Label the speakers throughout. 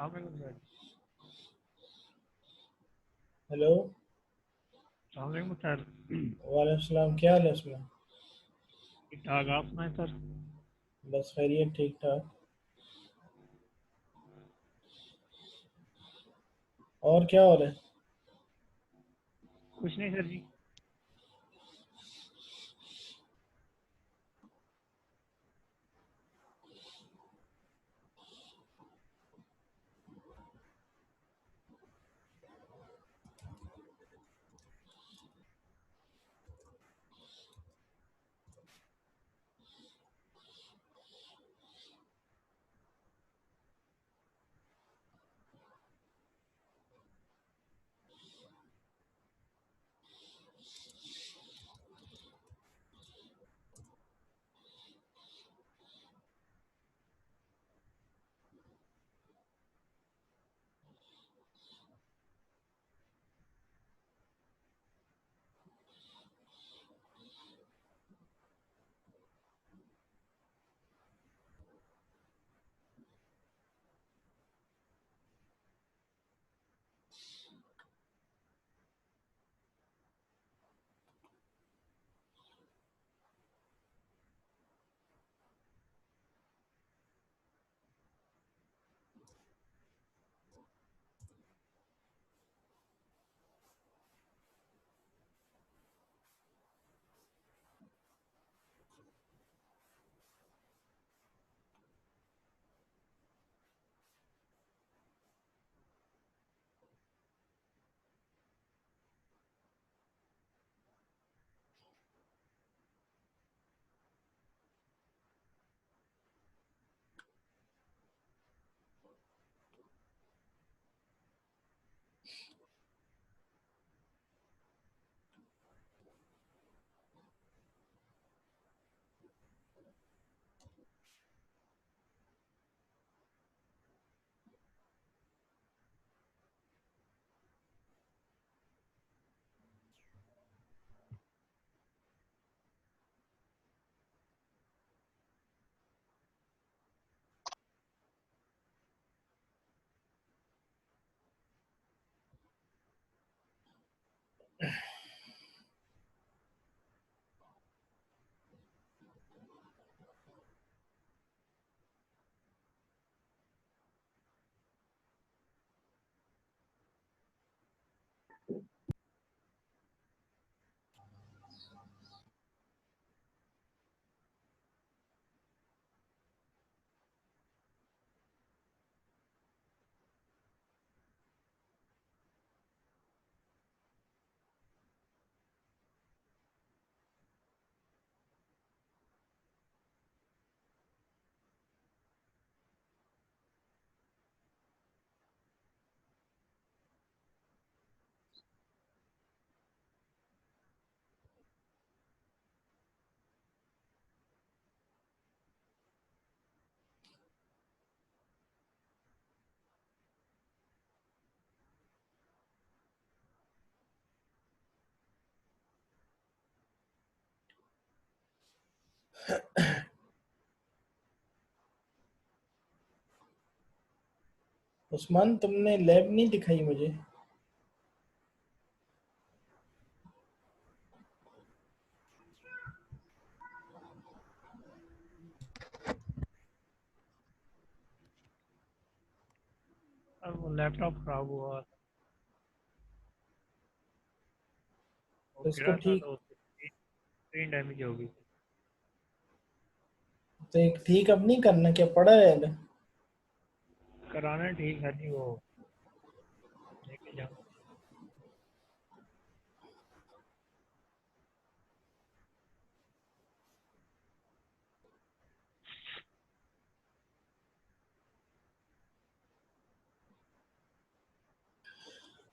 Speaker 1: अस्सलाम sir.
Speaker 2: Hello.
Speaker 1: अस्सलाम sir.
Speaker 2: वालेकुम सलाम, क्या हाल है उसमें?
Speaker 1: ठीक ठाक, आप सुनाए सर।
Speaker 2: बस खैरियत, ठीक ठाक। और क्या हो रहा है?
Speaker 1: कुछ नहीं सर जी।
Speaker 2: उस्मान, तुमने लैब नहीं दिखाई मुझे।
Speaker 1: सर वो लैपटॉप खराब हुआ था, वो
Speaker 2: तो इसको
Speaker 1: गिरा था
Speaker 2: ठीक
Speaker 1: तो उसकी स्क्रीन डैमेज हो गई।
Speaker 2: तो एक ठीक अब नहीं करना, क्या पड़ा रहेगा?
Speaker 1: कराना ठीक है नहीं, वो लेके जाऊँ।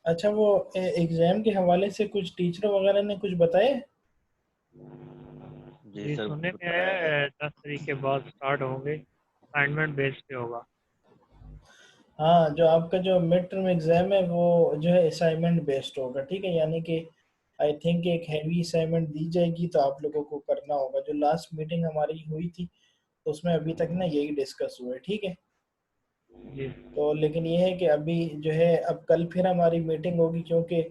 Speaker 2: अच्छा, वो एग्जाम के हवाले से कुछ टीचरों वगैरह ने कुछ बताया?
Speaker 3: जी
Speaker 1: जी
Speaker 3: सर,
Speaker 1: सुनने में
Speaker 3: बताया
Speaker 1: आया
Speaker 3: है।
Speaker 1: है 10 तारीख के बाद स्टार्ट होंगे, असाइनमेंट बेस पे होगा।
Speaker 2: हाँ, जो आपका जो मिड टर्म एग्जाम है वो जो है असाइनमेंट बेस्ड होगा, ठीक है। यानी कि आई थिंक एक हैवी असाइनमेंट दी जाएगी तो आप लोगों को करना होगा। जो लास्ट मीटिंग हमारी हुई थी तो उसमें अभी तक ना यही डिस्कस हुआ है, ठीक है।
Speaker 1: जी
Speaker 2: तो लेकिन ये है कि अभी जो है अब कल फिर हमारी मीटिंग होगी, क्योंकि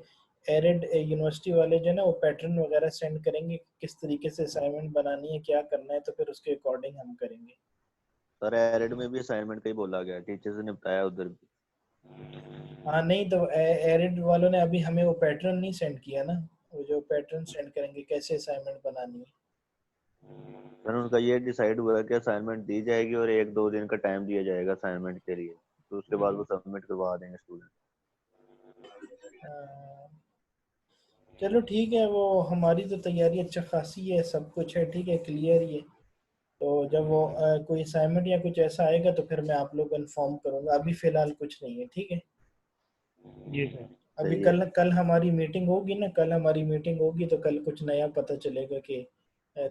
Speaker 2: एरिड यूनिवर्सिटी वाले जो है ना वो पैटर्न वगैरह सेंड करेंगे, किस तरीके से असाइनमेंट बनानी है, क्या करना है, तो फिर उसके अकॉर्डिंग हम करेंगे।
Speaker 3: सर एरिड में भी असाइनमेंट का ही बोला गया, टीचर्स ने बताया उधर भी।
Speaker 2: हाँ नहीं, तो एरिड वालों ने अभी हमें वो पैटर्न नहीं सेंड किया ना, वो जो पैटर्न सेंड करेंगे कैसे असाइनमेंट बनानी है।
Speaker 3: सर उनका ये डिसाइड हुआ है कि असाइनमेंट दी जाएगी और 1-2 दिन का टाइम दिया जाएगा असाइनमेंट के लिए, तो उसके बाद वो सबमिट करवा देंगे स्टूडेंट।
Speaker 2: चलो ठीक है, वो हमारी तो तैयारी अच्छा खासी है, सब कुछ है ठीक है, क्लियर ही है। तो जब वो कोई असाइनमेंट या कुछ ऐसा आएगा तो फिर मैं आप लोग को इन्फॉर्म करूंगा, अभी फ़िलहाल कुछ नहीं है, ठीक है।
Speaker 1: जी सर।
Speaker 2: अभी
Speaker 3: सही है।
Speaker 2: कल कल हमारी मीटिंग होगी ना, कल हमारी मीटिंग होगी तो कल कुछ नया पता चलेगा कि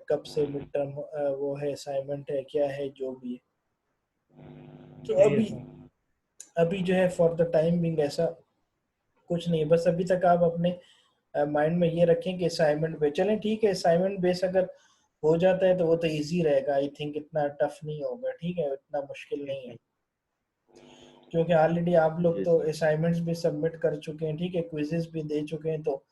Speaker 2: कब से मिड टर्म वो है, असाइनमेंट है, क्या है, जो भी है। तो
Speaker 1: ठीक है
Speaker 2: अभी
Speaker 1: सर।
Speaker 2: अभी जो है फॉर द टाइम बिंग ऐसा कुछ नहीं है, बस अभी तक आप अपने माइंड में ये रखें कि असाइनमेंट बेस चलें, ठीक है। असाइनमेंट बेस अगर हो जाता है तो वो तो इजी रहेगा, आई थिंक इतना टफ नहीं होगा, ठीक है, इतना मुश्किल
Speaker 1: जी
Speaker 2: नहीं है।
Speaker 1: सर।
Speaker 2: क्योंकि ऑलरेडी आप लोग
Speaker 3: जी
Speaker 2: तो
Speaker 3: सर।
Speaker 2: असाइनमेंट्स भी सबमिट कर चुके हैं, ठीक है, क्विजेस भी दे चुके हैं, तो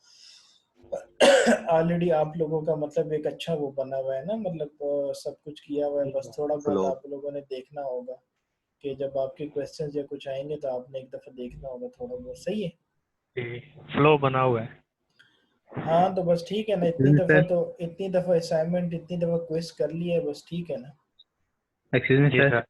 Speaker 2: ऑलरेडी आप लोगों का मतलब एक अच्छा वो बना हुआ है ना, मतलब सब कुछ किया हुआ है,
Speaker 1: जी
Speaker 2: बस
Speaker 1: सर।
Speaker 2: थोड़ा बहुत
Speaker 3: फ्लो।
Speaker 2: आप लोगों ने देखना होगा कि जब आपके क्वेश्चंस या कुछ आएंगे तो आपने एक दफ़ा देखना होगा थोड़ा बहुत, सही है।
Speaker 1: जी फ्लो बना हुआ है।
Speaker 2: हाँ तो बस ठीक है ना,
Speaker 4: सर,
Speaker 2: इतनी दफ़ा असाइनमेंट, इतनी दफ़ा क्विज कर लिया है, बस ठीक है ना।
Speaker 4: एक्सक्यूज मी
Speaker 1: जी
Speaker 4: सर।
Speaker 1: सर।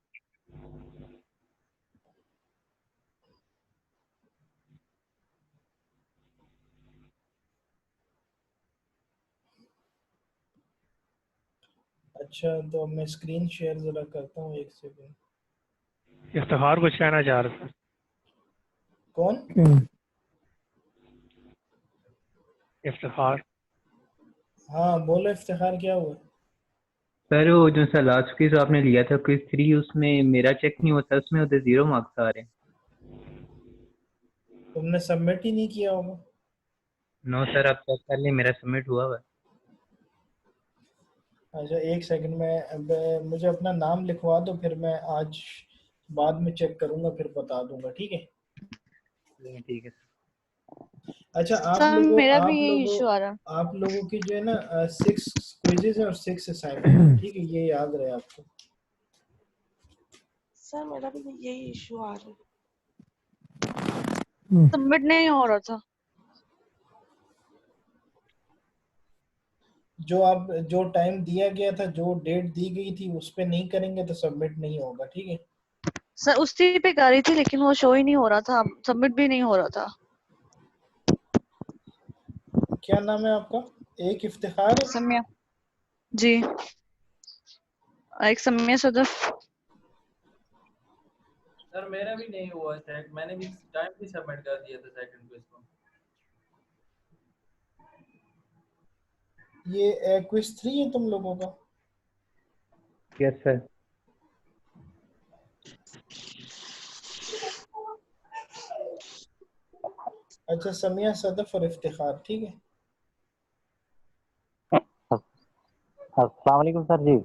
Speaker 2: अच्छा तो मैं स्क्रीन शेयर ज़रा करता हूँ, एक सेकंड।
Speaker 1: इफ्तिखार कुछ कहना चाह रहे थे।
Speaker 2: कौन?
Speaker 1: इफ्तिखार।
Speaker 2: हाँ बोलो इफ्तिखार, क्या हुआ?
Speaker 4: सर वो जो सर लास्ट क्विज आपने लिया था क्विज 3, उसमें मेरा चेक नहीं होता, उसमें उधर 0 मार्क्स आ रहे हैं।
Speaker 2: तुमने सबमिट ही नहीं किया होगा।
Speaker 4: नो सर, आप चेक कर लें, मेरा सबमिट हुआ हुआ है।
Speaker 2: अच्छा एक सेकंड में, अब मुझे अपना नाम लिखवा दो, फिर मैं आज बाद में चेक करूंगा, फिर बता दूंगा, ठीक है।
Speaker 4: ठीक है
Speaker 2: अच्छा
Speaker 5: सर मेरा भी यही इशू आ रहा है।
Speaker 2: आप लोगों की जो है ना 6 क्विजेज है और 6 असाइनमेंट है, ठीक है, ये याद रहे आपको।
Speaker 5: सर मेरा भी यही इशू आ रहा है, सबमिट नहीं हो रहा था।
Speaker 2: जो टाइम दिया गया था, जो डेट दी गई थी उस पे नहीं करेंगे तो सबमिट नहीं होगा, ठीक है।
Speaker 5: सर उसी पे कर रही थी लेकिन वो शो ही नहीं हो रहा था, सबमिट भी नहीं हो रहा था।
Speaker 2: क्या नाम है आपका? एक इफ्तिखार है।
Speaker 5: सम्या जी, एक सम्या सदफ।
Speaker 6: सर मेरा भी नहीं हुआ सेट, मैंने भी टाइम भी सबमिट कर दिया था सेकंड क्विज को।
Speaker 2: ये क्विज 3 है तुम लोगों का?
Speaker 4: Yes sir.
Speaker 2: अच्छा समिया सदफ और इफ्तिखार, ठीक है।
Speaker 7: अस्सलाम वालेकुम सर जी।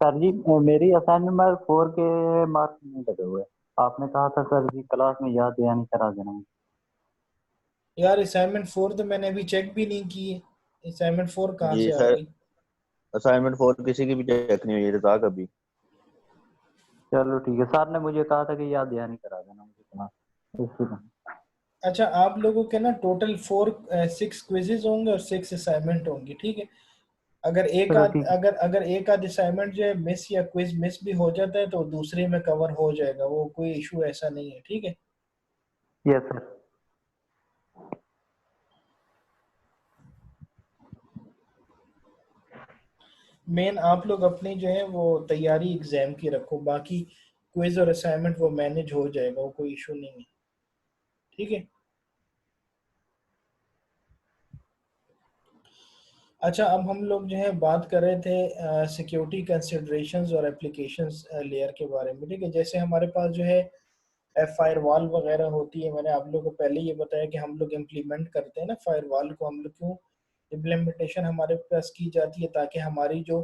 Speaker 7: सर जी मेरी असाइनमेंट नंबर 4 के मार्क्स नहीं लगे हुए। आपने कहा था सर जी क्लास में याद दयानी करा देना मुझे।
Speaker 2: यार असाइनमेंट 4 तो मैंने अभी चेक भी नहीं की है, असाइनमेंट 4 कहाँ
Speaker 3: जी
Speaker 2: से आ
Speaker 3: सर,
Speaker 2: गई?
Speaker 3: असाइनमेंट 4 किसी की भी चेक नहीं हुई है रज़ाक अभी।
Speaker 7: चलो ठीक है, सर ने मुझे कहा था कि याद दयानी करा देना मुझे क्लास, इसलिए।
Speaker 2: अच्छा आप लोगों के ना टोटल 6 क्विजेज होंगे और 6 असाइनमेंट होंगी, ठीक है।
Speaker 7: चलो ठीक है।
Speaker 2: अगर एक आध असाइनमेंट जो है मिस या क्विज मिस भी हो जाता है तो दूसरे में कवर हो जाएगा, वो कोई इशू ऐसा नहीं है, ठीक है।
Speaker 7: Yes sir.
Speaker 2: मेन आप लोग अपनी जो है वो तैयारी एग्जाम की रखो, बाकी क्विज और असाइनमेंट वो मैनेज हो जाएगा, वो कोई इशू नहीं है, ठीक है। अच्छा अब हम लोग जो है बात कर रहे थे सिक्योरिटी कंसिडरेशंस और एप्लीकेशंस लेयर के बारे में, ठीक है। जैसे हमारे पास जो है फायरवॉल वगैरह होती है, मैंने आप लोगों को पहले ये बताया कि हम लोग इम्प्लीमेंट करते हैं ना फायरवॉल को, हम लोग क्यों इम्प्लीमेंटेशन हमारे पास की जाती है, ताकि हमारी जो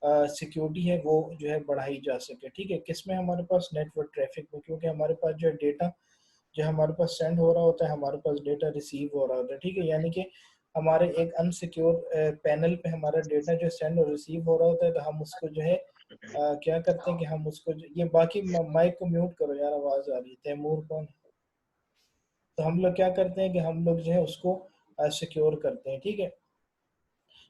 Speaker 2: सिक्योरिटी है वो जो है बढ़ाई जा सके। ठीक है, किसमें हमारे पास नेटवर्क ट्रैफिक में, क्योंकि हमारे पास जो है डेटा जो हमारे पास सेंड हो रहा होता है, हमारे पास डेटा रिसीव हो रहा होता है। ठीक है, यानी कि हमारे एक अनसिक्योर पैनल पे हमारा डेटा जो सेंड और रिसीव हो रहा होता है, तो हम उसको जो है क्या करते हैं कि हम उसको ये बाकी माइक को म्यूट करो यार, आवाज आ रही है। तैमूर कौन है? तो हम लोग क्या करते हैं कि हम लोग जो है उसको सिक्योर करते हैं। ठीक है,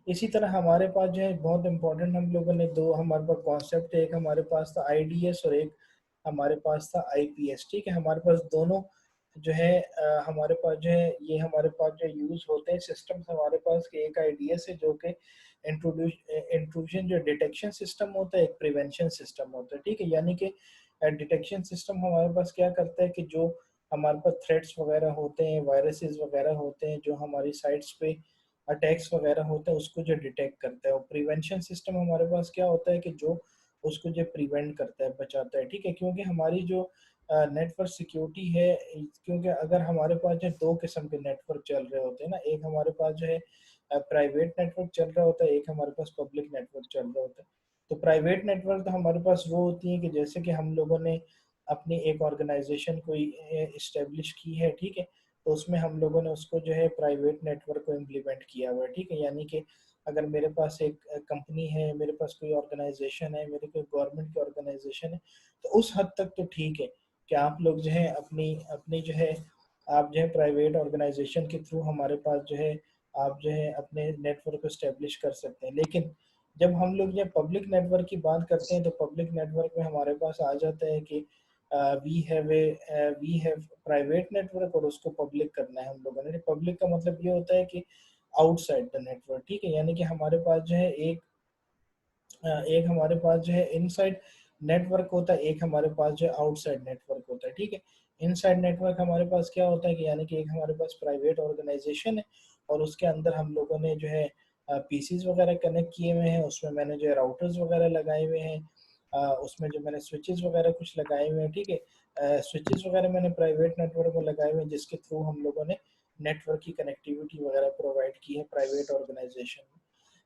Speaker 2: इसी तरह हमारे पास जो है बहुत इंपॉर्टेंट हम लोगों ने दो हमारे पास कॉन्सेप्ट है, एक हमारे पास था आईडीएस और एक हमारे पास था आईपीएस। ठीक है, हमारे पास दोनों जो है हमारे पास जो है ये हमारे पास जो यूज होते हैं सिस्टम्स हमारे पास के, एक आईडीएस है जो कि इंट्रूजन जो डिटेक्शन सिस्टम होता है, एक प्रिवेंशन सिस्टम होता है। ठीक है, यानी कि डिटेक्शन सिस्टम हमारे पास क्या करता है कि जो हमारे पास थ्रेट्स वगैरह होते हैं, वायरसेस वगैरह होते हैं, जो हमारी साइट्स पे अटैक्स वगैरह होते हैं उसको जो डिटेक्ट करता है। और प्रिवेंशन सिस्टम हमारे पास क्या होता है कि जो उसको जो प्रिवेंट करता है, बचाता है। ठीक है, क्योंकि हमारी जो नेटवर्क सिक्योरिटी है, क्योंकि अगर हमारे पास जो दो किस्म के नेटवर्क चल रहे होते हैं ना, एक हमारे पास जो है प्राइवेट नेटवर्क चल रहा होता है, एक हमारे पास पब्लिक नेटवर्क चल रहा होता है। तो प्राइवेट नेटवर्क तो हमारे पास वो होती है कि जैसे कि हम लोगों ने अपनी एक ऑर्गेनाइजेशन कोई इस्टेब्लिश की है। ठीक है, तो उसमें हम लोगों ने उसको जो है प्राइवेट नेटवर्क को इम्प्लीमेंट किया हुआ है। ठीक है, यानी कि अगर मेरे पास एक कंपनी है, मेरे पास कोई ऑर्गेनाइजेशन है, मेरे कोई गवर्नमेंट की ऑर्गेनाइजेशन है, तो उस हद तक तो ठीक है कि आप लोग जो है अपनी अपनी जो है आप जो है प्राइवेट ऑर्गेनाइजेशन के थ्रू हमारे पास जो है आप जो है अपने नेटवर्क को स्टेब्लिश कर सकते हैं। लेकिन जब हम लोग जब पब्लिक नेटवर्क की बात करते हैं, तो पब्लिक नेटवर्क में हमारे पास आ जाता है कि वी हैव प्राइवेट नेटवर्क और उसको पब्लिक करना है हम लोगों ने। पब्लिक का मतलब ये होता है कि आउटसाइड द नेटवर्क। ठीक है, यानी कि हमारे पास जो है एक हमारे पास जो है इनसाइड नेटवर्क होता है, एक हमारे पास जो है आउटसाइड नेटवर्क होता है। ठीक है, इनसाइड नेटवर्क हमारे पास क्या होता है कि यानी कि एक हमारे पास प्राइवेट ऑर्गेनाइजेशन है और उसके अंदर हम लोगों ने जो है पीसीज वगैरह कनेक्ट किए हुए हैं, उसमें मैंने जो है राउटर्स वगैरह लगाए हुए हैं, उसमें जो मैंने स्विचेस वगैरह कुछ लगाए हुए हैं। ठीक है, स्विचेस वगैरह मैंने प्राइवेट नेटवर्क में लगाए हुए हैं जिसके थ्रू हम लोगों ने नेटवर्क की कनेक्टिविटी वगैरह प्रोवाइड की है प्राइवेट ऑर्गेनाइजेशन में।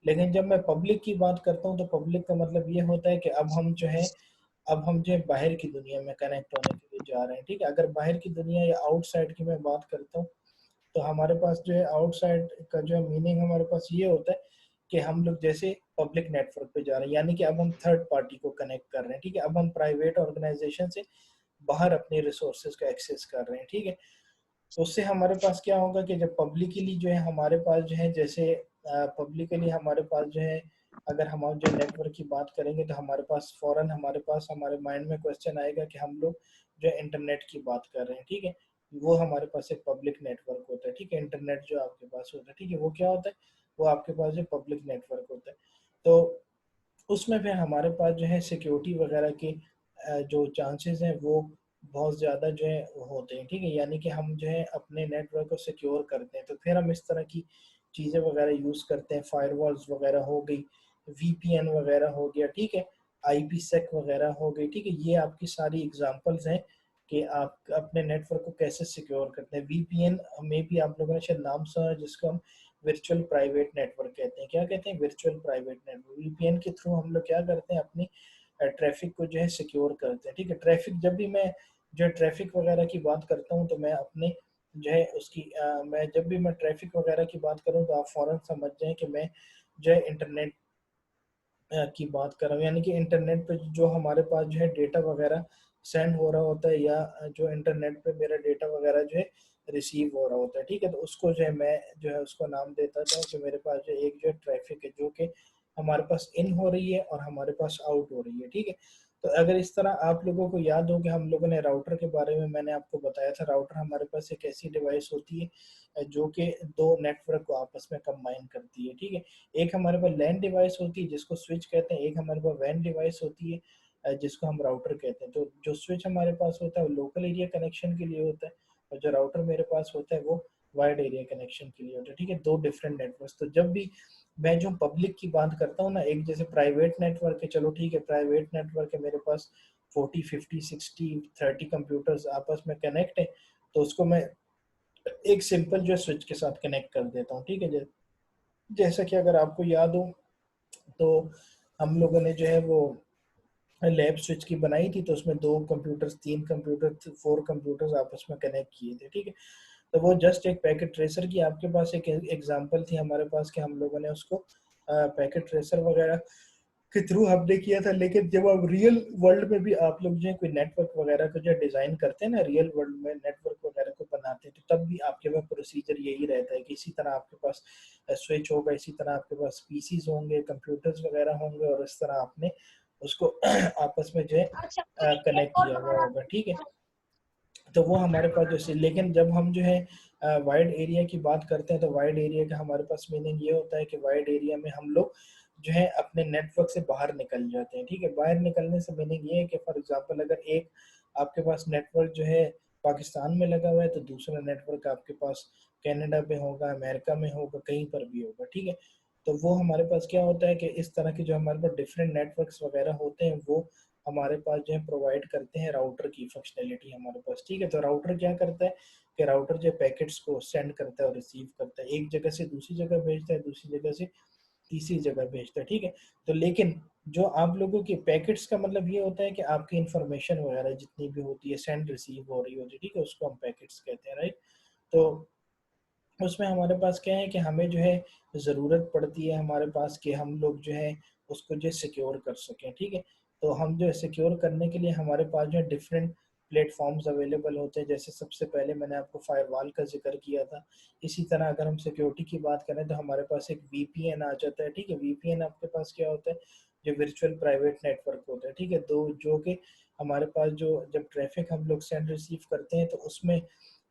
Speaker 2: लेकिन जब मैं पब्लिक की बात करता हूँ, तो पब्लिक का मतलब ये होता है कि अब हम जो है बाहर की दुनिया में कनेक्ट होने के लिए जा रहे हैं। ठीक है, अगर बाहर की दुनिया या आउटसाइड की मैं बात करता हूँ, तो हमारे पास जो है आउटसाइड का जो मीनिंग हमारे पास ये होता है कि हम लोग जैसे पब्लिक नेटवर्क पे जा रहे हैं, यानी कि अब हम थर्ड पार्टी को कनेक्ट कर रहे हैं। ठीक है, अब हम प्राइवेट ऑर्गेनाइजेशन से बाहर अपने रिसोर्सेज का एक्सेस कर रहे हैं। ठीक है, तो उससे हमारे पास क्या होगा कि जब पब्लिकली जो है हमारे पास जो है जैसे पब्लिकली हमारे पास जो है अगर हम जो नेटवर्क की बात करेंगे, तो हमारे पास फौरन हमारे माइंड में क्वेश्चन आएगा कि हम लोग जो इंटरनेट की बात कर रहे हैं। ठीक है, वो हमारे पास एक पब्लिक नेटवर्क होता है। ठीक है, इंटरनेट जो आपके पास होता है, ठीक है, वो क्या होता है, वो आपके पास जो पब्लिक नेटवर्क होता है। तो उसमें फिर हमारे पास जो है सिक्योरिटी वगैरह के जो चांसेस हैं वो बहुत ज़्यादा जो है होते हैं। ठीक है, यानी कि हम जो है अपने नेटवर्क को सिक्योर करते हैं, तो फिर हम इस तरह की चीज़ें वगैरह यूज़ करते हैं। फायरवॉल्स वगैरह हो गई, वीपीएन वगैरह हो गया। ठीक है, आईपीसेक वगैरह हो गई। ठीक है, ये आपकी सारी एग्जांपल्स हैं कि आप अपने नेटवर्क को कैसे सिक्योर करते हैं। वीपीएन में भी आप लोगों ने शायद नाम सुना है, जिसको हम वर्चुअल प्राइवेट नेटवर्क कहते हैं। क्या कहते हैं? Virtual private network. वीपीएन के थ्रू हम लोग क्या करते हैं, अपनी ट्रैफिक को जो है सिक्योर करते हैं। ठीक है, ट्रैफिक जब भी मैं जो ट्रैफिक वगैरह की बात करता हूँ, तो मैं अपने जो है मैं जब भी मैं ट्रैफिक वगैरह की बात करूँ, तो आप फौरन समझ जाएं कि मैं जो है इंटरनेट की बात कर रहा हूँ। यानी कि इंटरनेट पे जो हमारे पास जो है डेटा वगैरह सेंड हो रहा होता है, या जो इंटरनेट पे मेरा डेटा वगैरह जो है रिसीव हो रहा होता है। ठीक है, तो उसको जो है मैं जो है उसको नाम देता था कि मेरे पास जो एक जो है ट्रैफिक है जो कि हमारे पास इन हो रही है और हमारे पास आउट हो रही है। ठीक है, तो अगर इस तरह आप लोगों को याद हो कि हम लोगों ने राउटर के बारे में मैंने आपको बताया था, राउटर हमारे पास एक ऐसी डिवाइस होती है जो कि दो नेटवर्क को आपस में कंबाइन करती है। ठीक है, एक हमारे पास लैन डिवाइस होती है जिसको स्विच कहते हैं, एक हमारे पास वैन डिवाइस होती है जिसको हम राउटर कहते हैं। तो जो स्विच हमारे पास होता है वो लोकल एरिया कनेक्शन के लिए होता है, और जो राउटर मेरे पास होता है वो वाइड एरिया कनेक्शन के लिए होता है। ठीक है, दो डिफरेंट नेटवर्क। तो जब भी मैं जो पब्लिक की बात करता हूँ ना, एक जैसे प्राइवेट नेटवर्क है, चलो ठीक है, प्राइवेट नेटवर्क है, मेरे पास 40 50 60 30 कंप्यूटर्स आपस में कनेक्ट है, तो उसको मैं एक सिंपल जो स्विच के साथ कनेक्ट कर देता हूँ। ठीक है, जैसा कि अगर आपको याद हो, तो हम लोगों ने जो है वो लैब स्विच की बनाई थी, तो उसमें 2 कंप्यूटर्स 3 कंप्यूटर 4 कंप्यूटर्स आपस में कनेक्ट किए थे, ठीक है। तो वो जस्ट एक पैकेट ट्रेसर की आपके पास एक एग्जांपल थी हमारे पास कि हम लोगों ने उसको पैकेट ट्रेसर वगैरह के थ्रू हमने किया था। लेकिन जब आप रियल वर्ल्ड में भी आप लोग जो है कोई नेटवर्क वगैरह को जो डिजाइन करते हैं ना, रियल वर्ल्ड में नेटवर्क वगैरह को बनाते हैं, तो तब भी आपके पास प्रोसीजर यही रहता है कि इसी तरह आपके पास स्विच होगा, इसी तरह आपके पास पीसीज होंगे, कंप्यूटर्स वगैरह होंगे, और इस तरह आपने उसको आपस में जो है कनेक्ट किया हुआ होगा, ठीक है। तो वो हमारे पास जैसे, लेकिन जब हम जो है वाइड एरिया की बात करते हैं, तो वाइड एरिया का हमारे पास मीनिंग ये होता है कि वाइड एरिया में हम लोग जो है अपने नेटवर्क से बाहर निकल जाते हैं, ठीक है। बाहर निकलने से मीनिंग ये है कि फॉर एग्जांपल अगर एक आपके पास नेटवर्क जो है पाकिस्तान में लगा हुआ है, तो दूसरा नेटवर्क आपके पास कनाडा में होगा, अमेरिका में होगा, कहीं पर भी होगा, ठीक है। तो वो हमारे पास क्या होता है कि इस तरह के जो हमारे पास डिफरेंट नेटवर्क्स वगैरह होते हैं, वो हमारे पास जो है प्रोवाइड करते हैं राउटर की फंक्शनैलिटी हमारे पास, ठीक है। तो राउटर क्या करता है कि राउटर जो पैकेट्स को सेंड करता है और रिसीव करता है, एक जगह से दूसरी जगह भेजता है, दूसरी जगह से तीसरी जगह भेजता है, ठीक है। तो लेकिन जो आप लोगों के पैकेट्स का मतलब ये होता है कि आपकी इंफॉर्मेशन वगैरह जितनी भी होती है सेंड रिसीव हो रही होती है, ठीक है, उसको हम पैकेट्स कहते हैं, राइट। तो उसमें हमारे पास क्या है कि हमें जो है ज़रूरत पड़ती है हमारे पास कि हम लोग जो है उसको जो सिक्योर कर सकें, ठीक है। तो हम जो है सिक्योर करने के लिए हमारे पास जो है डिफरेंट प्लेटफॉर्म्स अवेलेबल होते हैं। जैसे सबसे पहले मैंने आपको फायरवॉल का जिक्र किया था, इसी तरह अगर हम सिक्योरिटी की बात करें तो हमारे पास एक वीपीएन आ जाता है, ठीक है। वीपीएन आपके पास क्या होता है, जो वर्चुअल प्राइवेट नेटवर्क होता है, ठीक है। दो जो कि हमारे पास जो जब ट्रैफिक हम लोग सेंड रिसीव करते हैं, तो उसमें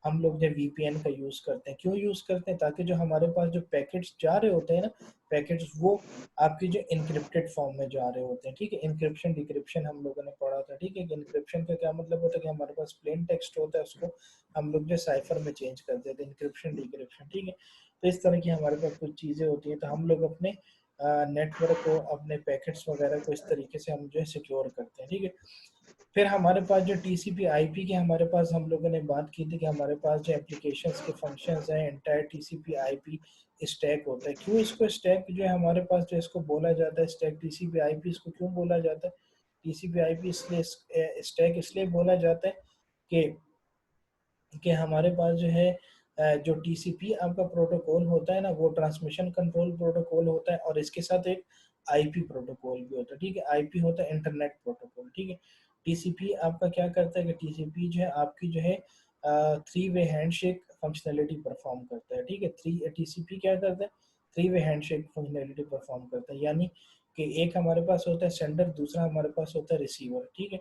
Speaker 2: हम लोग जो वीपीएन का यूज़ करते हैं। क्यों यूज़ करते हैं? ताकि जो हमारे पास जो पैकेट्स जा रहे होते हैं ना, पैकेट्स वो आपकी जो इनक्रिप्टेड फॉर्म में जा रहे होते हैं, ठीक है। इंक्रिप्शन डिक्रिप्शन हम लोगों ने पढ़ा था, ठीक है। इंक्रिप्शन का क्या मतलब होता है कि हमारे पास प्लेन टेक्स्ट होता है, उसको हम लोग जो साइफर में चेंज कर देते हैं, इंक्रिप्शन डिक्रिप्शन, ठीक है। तो इस तरह की हमारे पास कुछ चीज़ें होती हैं। तो हम लोग अपने नेटवर्क को, अपने पैकेट्स वगैरह को इस तरीके से हम जो है सिक्योर करते हैं, ठीक है। फिर हमारे पास जो टीसीपी आईपी की हमारे पास हम लोगों ने बात की थी कि हमारे पास जो एप्लीकेशंस के फंक्शंस हैं, एंटायर टीसीपी आईपी स्टैक होता है। क्यों इसको स्टैक जो है हमारे पास जो इसको बोला जाता है स्टैक टीसीपी आईपी, इसको क्यों बोला जाता है टीसीपी आईपी? इसलिए स्टैक इसलिए बोला जाता है कि हमारे पास जो है जो टीसीपी आपका प्रोटोकॉल होता है ना, वो ट्रांसमिशन कंट्रोल प्रोटोकॉल होता है, और इसके साथ एक आईपी प्रोटोकॉल भी होता है, ठीक है। आईपी होता है इंटरनेट प्रोटोकॉल, ठीक है। टीसीपी आपका क्या करता है कि टीसीपी जो है आपकी जो है 3 वे हैंडशेक फंक्शनैलिटी परफॉर्म करता है, ठीक है। टीसीपी क्या करता है, 3 वे हैंडशेक फंक्शनैलिटी परफॉर्म करता है। यानी कि एक हमारे पास होता है सेंडर, दूसरा हमारे पास होता है रिसीवर, ठीक है।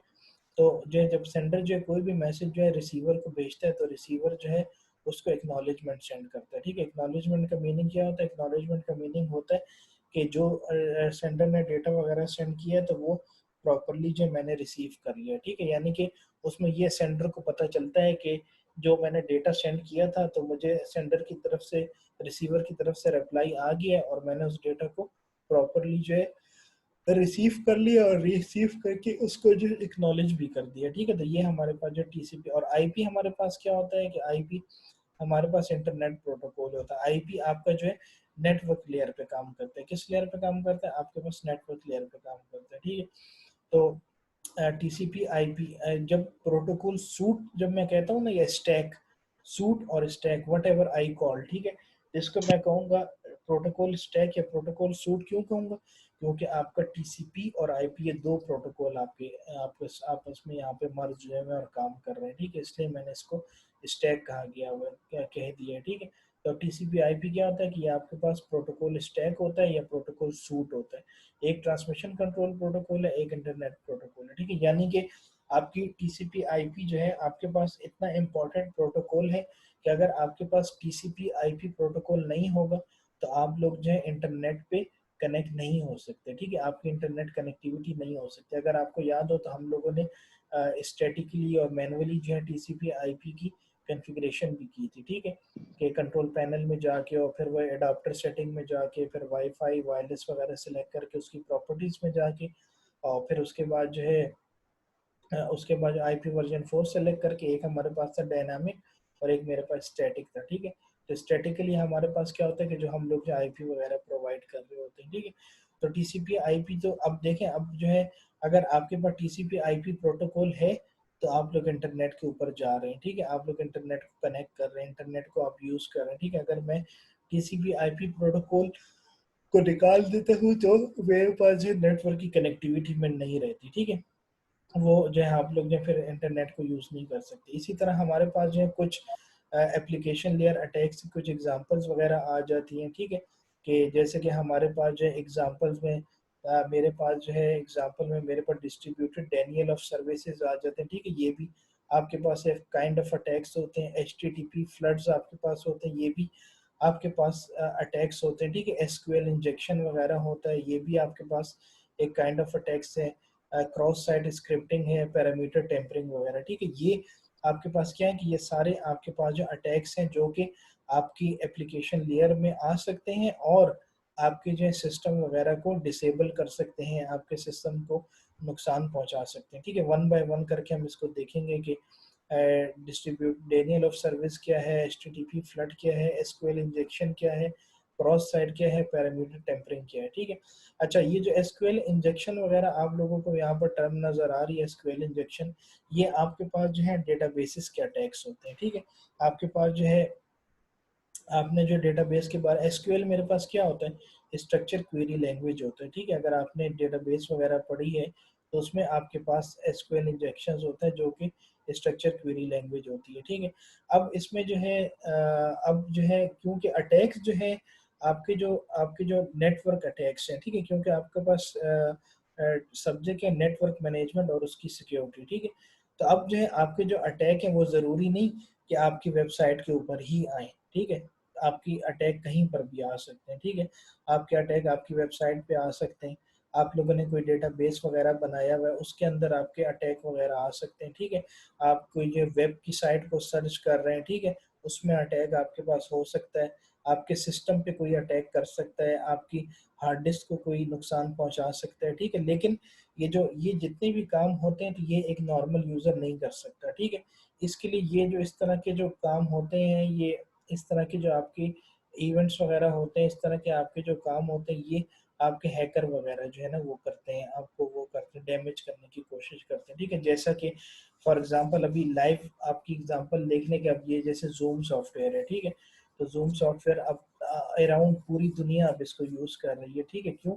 Speaker 2: तो जो है जब सेंडर जो है कोई भी मैसेज जो है रिसीवर को भेजता है, तो रिसीवर जो है उसको एक्नॉलेजमेंट सेंड करता है, ठीक है। एक्नॉलेजमेंट का मीनिंग क्या होता है? एक्नॉलेजमेंट का मीनिंग होता है कि जो सेंडर ने डेटा वगैरह सेंड किया है, तो वो प्रॉपरली जो मैंने रिसीव कर लिया, ठीक है। यानी कि उसमें ये सेंडर को पता चलता है कि जो मैंने डेटा सेंड किया था, तो मुझे सेंडर की तरफ से, रिसीवर की तरफ से रिप्लाई आ गया है, और मैंने उस डेटा को प्रॉपरली जो है रिसीव कर लिया, और रिसीव करके उसको जो एक्नॉलेज भी कर दिया, ठीक है। तो ये हमारे पास जो टीसीपी और आईपी हमारे पास क्या होता है कि आईपी हमारे पास इंटरनेट प्रोटोकॉल होता है। आईपी आपका जो है नेटवर्क लेयर पे काम करता है। किस लेयर पे काम करता है? आपके पास नेटवर्क लेयर पे काम करता है, ठीक है। तो टीसीपी आईपी जब प्रोटोकॉल सूट, जब मैं कहता हूँ ना ये स्टैक, सूट और stack what ever I call, ठीक है, इसको मैं कहूँगा प्रोटोकॉल स्टैक या प्रोटोकॉल सूट। क्यों कहूँगा? क्योंकि आपका टीसीपी और आईपी ये 2 प्रोटोकॉल आपके आपस आपस में यहाँ पे मर्ज हुए हैं और काम कर रहे हैं, ठीक है। इसलिए मैंने इसको स्टैक कहा गया हुआ कह दिया है, ठीक है। तो टीसीपी आईपी क्या होता है कि ये आपके पास प्रोटोकॉल स्टैक होता है या प्रोटोकॉल सूट होता है। एक ट्रांसमिशन कंट्रोल प्रोटोकॉल है, एक इंटरनेट प्रोटोकॉल है, ठीक है। यानी कि आपकी टीसीपी आईपी जो है आपके पास इतना इम्पोर्टेंट प्रोटोकॉल है कि अगर आपके पास टीसीपी आईपी प्रोटोकॉल नहीं होगा, तो आप लोग जो है इंटरनेट पे कनेक्ट नहीं हो सकते, ठीक है। आपकी इंटरनेट कनेक्टिविटी नहीं हो सकती। अगर आपको याद हो तो हम लोगों ने स्टैटिकली और मैनुअली जो है टीसीपी आईपी की कॉन्फ़िगरेशन भी की थी, ठीक है। कि कंट्रोल पैनल में जाके और फिर वह एडाप्टर सेटिंग में जाके फिर वाईफाई वायरलेस वगैरह सेलेक्ट करके उसकी प्रॉपर्टीज़ में जाके, और फिर उसके बाद जो है उसके बाद आईपी वर्जन 4 सेलेक्ट करके, एक हमारे पास था डायनामिक और एक मेरे पास स्टैटिक था, ठीक है। तो स्टैटिकली हमारे पास क्या होता है कि जो हम लोग जो आईपी वगैरह प्रोवाइड कर रहे होते हैं, ठीक है, तो टीसीपी आईपी तो अब देखें, अब जो है अगर आपके पास टीसीपी आईपी प्रोटोकॉल है तो आप लोग इंटरनेट के ऊपर जा रहे हैं, ठीक है, आप लोग इंटरनेट को कनेक्ट कर रहे हैं, इंटरनेट को आप यूज कर रहे हैं, ठीक है। अगर मैं टीसीपी आईपी प्रोटोकॉल को निकाल देता हूँ तो मेरे पास जो नेटवर्क की कनेक्टिविटी में नहीं रहती, ठीक है, वो जो है आप लोग जो है फिर इंटरनेट को यूज़ नहीं कर सकते। इसी तरह हमारे पास जो है कुछ एप्लीकेशन लेयर अटैक्स की कुछ एग्जांपल्स वगैरह आ जाती हैं, ठीक है, कि जैसे कि हमारे पास जो है एग्जांपल्स में मेरे पास जो है एग्जांपल में मेरे पास डिस्ट्रीब्यूटेड डेनियल ऑफ सर्विसेज आ जाते हैं, ठीक है, ये भी आपके पास एक काइंड ऑफ अटैक्स होते हैं। एचटीटीपी फ्लड्स आपके पास होते हैं, ये भी आपके पास अटैक्स होते हैं, ठीक है। एसक्यूएल इंजेक्शन वगैरह होता है, ये भी आपके पास एक काइंड ऑफ अटैक्स है। क्रॉस साइट स्क्रिप्टिंग है, पैरामीटर टेम्परिंग वगैरह, ठीक है। ये आपके पास क्या है कि ये सारे आपके पास जो अटैक्स हैं जो कि आपकी एप्लीकेशन लेयर में आ सकते हैं और आपके जो है सिस्टम वगैरह को डिसेबल कर सकते हैं, आपके सिस्टम को नुकसान पहुंचा सकते हैं, ठीक है। वन बाय वन करके हम इसको देखेंगे कि डिस्ट्रीब्यूट डेनियल ऑफ सर्विस क्या है, एचटीटीपी फ्लड क्या है, एसक्यूएल इंजेक्शन क्या है, क्रॉस साइट क्या है, पैरामीटर टेम्परिंग क्या है, ठीक है। अच्छा, ये जो एसक्यूएल इंजेक्शन वगैरह आप लोगों को यहाँ पर टर्म नजर आ रही है, एसक्यूएल इंजेक्शन, ये आपके पास जो है डेटाबेसेस के अटैक्स होते हैं, ठीक है। आपके पास जो है आपने जो डेटाबेस के बारे एसक्यूएल मेरे पास क्या होता है, स्ट्रक्चर क्वेरी लैंग्वेज होता है, ठीक है। अगर आपने डेटाबेस वगैरह पढ़ी है तो उसमें आपके पास एसक्यूएल इंजेक्शंस होता है जो कि स्ट्रक्चर क्वेरी लैंग्वेज होती है, ठीक है। अब इसमें जो है अब जो है क्योंकि अटैक्स जो है आपके जो नेटवर्क अटैक्स हैं, ठीक है, क्योंकि आपके पास सब्जेक्ट है नेटवर्क मैनेजमेंट और उसकी सिक्योरिटी, ठीक है। तो अब जो है आपके जो अटैक है वो ज़रूरी नहीं कि आपकी वेबसाइट के ऊपर ही आए, ठीक है, आपकी अटैक कहीं पर भी आ सकते हैं, ठीक है। आपके अटैक आपकी वेबसाइट पे आ सकते हैं, आप लोगों ने कोई डेटाबेस वगैरह बनाया हुआ है उसके अंदर आपके अटैक वगैरह आ सकते हैं, ठीक है। आप कोई जो वेब की साइट को सर्च कर रहे हैं, ठीक है, उसमें अटैक आपके पास हो सकता है, आपके सिस्टम पे कोई अटैक कर सकता है, आपकी हार्ड डिस्क को कोई नुकसान पहुंचा सकता है, ठीक है। लेकिन ये जितने भी काम होते हैं तो ये एक नॉर्मल यूज़र नहीं कर सकता, ठीक है। इसके लिए ये जो इस तरह के जो काम होते हैं, ये इस तरह के जो आपके इवेंट्स वगैरह होते हैं, इस तरह के आपके जो काम होते हैं, ये आपके हैकर वगैरह जो है ना वो करते हैं, आपको वो करते हैं, डैमेज करने की कोशिश करते हैं, ठीक है। जैसा कि फॉर एग्जांपल अभी लाइव आपकी एग्जांपल देखने के, अब ये जैसे जूम सॉफ्टवेयर है, ठीक है, तो जूम सॉफ्टवेयर अब अराउंड पूरी दुनिया अब इसको यूज़ कर रही है, ठीक है। क्यों?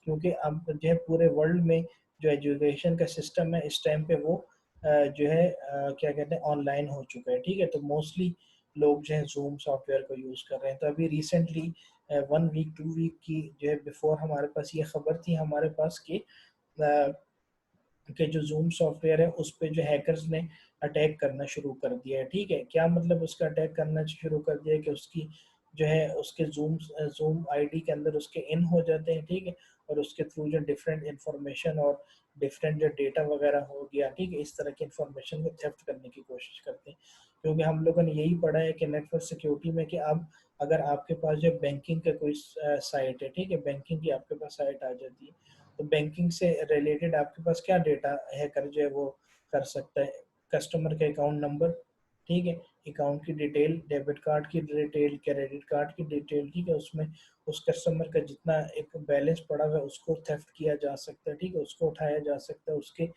Speaker 2: क्योंकि अब जो है पूरे वर्ल्ड में जो एजुकेशन का सिस्टम है इस टाइम पे वो जो है क्या कहते हैं ऑनलाइन हो चुका है, ठीक है। तो मोस्टली लोग जो है जूम सॉफ्टवेयर को यूज़ कर रहे हैं। तो अभी रिसेंटली 1 वीक 2 वीक की जो है बिफोर हमारे पास ये खबर थी हमारे पास कि जो जूम सॉफ्टवेयर है उस पे जो हैकर्स ने अटैक करना शुरू कर दिया है, ठीक है। क्या मतलब उसका अटैक करना शुरू कर दिया है कि उसकी जो है उसके जूम आईडी के अंदर उसके इन हो जाते हैं, ठीक है, और उसके थ्रू जो डिफरेंट इंफॉर्मेशन और डिफरेंट जो डेटा वगैरह हो गया, ठीक है, इस तरह की इंफॉर्मेशन को थेफ्ट करने की कोशिश करते हैं। क्योंकि हम लोगों ने यही पढ़ा है कि नेटवर्क सिक्योरिटी में कि अब अगर आपके पास जो बैंकिंग का कोई साइट है, ठीक है, बैंकिंग की आपके पास साइट आ जाती है, तो बैंकिंग से रिलेटेड आपके पास क्या डेटा हैकर जो है वो कर सकता है, कस्टमर का अकाउंट नंबर, ठीक है, अकाउंट की डिटेल, डेबिट कार्ड की डिटेल, क्रेडिट कार्ड की डिटेल, ठीक है, उसमें उस कस्टमर का जितना एक बैलेंस पड़ा हुआ है उसको थेफ्ट किया जा सकता है, ठीक है, उसको उठाया जा सकता है, उसके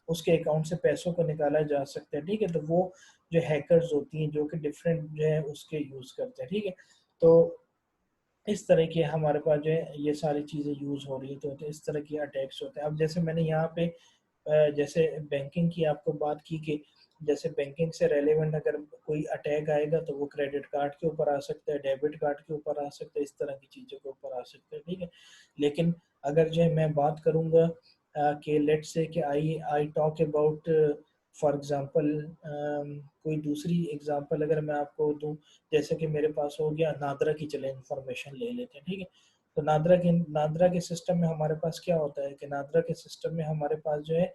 Speaker 2: उसके अकाउंट से पैसों को निकाला जा सकता है, ठीक है। तो वो जो हैकर्स होती हैं जो कि डिफरेंट जो है उसके यूज़ करते हैं, ठीक है। तो इस तरह के हमारे पास जो है ये सारी चीज़ें यूज़ हो रही है, तो इस तरह की अटैक्स होते हैं। अब जैसे मैंने यहाँ पे जैसे बैंकिंग की आपको बात की कि जैसे बैंकिंग से रेलेवेंट अगर कोई अटैक आएगा तो वो क्रेडिट कार्ड के ऊपर आ सकता है, डेबिट कार्ड के ऊपर आ सकता है, इस तरह की चीज़ों के ऊपर आ सकता है, ठीक है। लेकिन अगर जो है मैं बात करूँगा कि लेट्स से कि I talk about for example कोई दूसरी एग्जांपल अगर मैं आपको दूं, जैसे कि मेरे पास हो गया नादरा की, चले इंफॉर्मेशन ले लेते हैं, ठीक है। तो नादरा के सिस्टम में हमारे पास क्या होता है कि नादरा के सिस्टम में हमारे पास जो है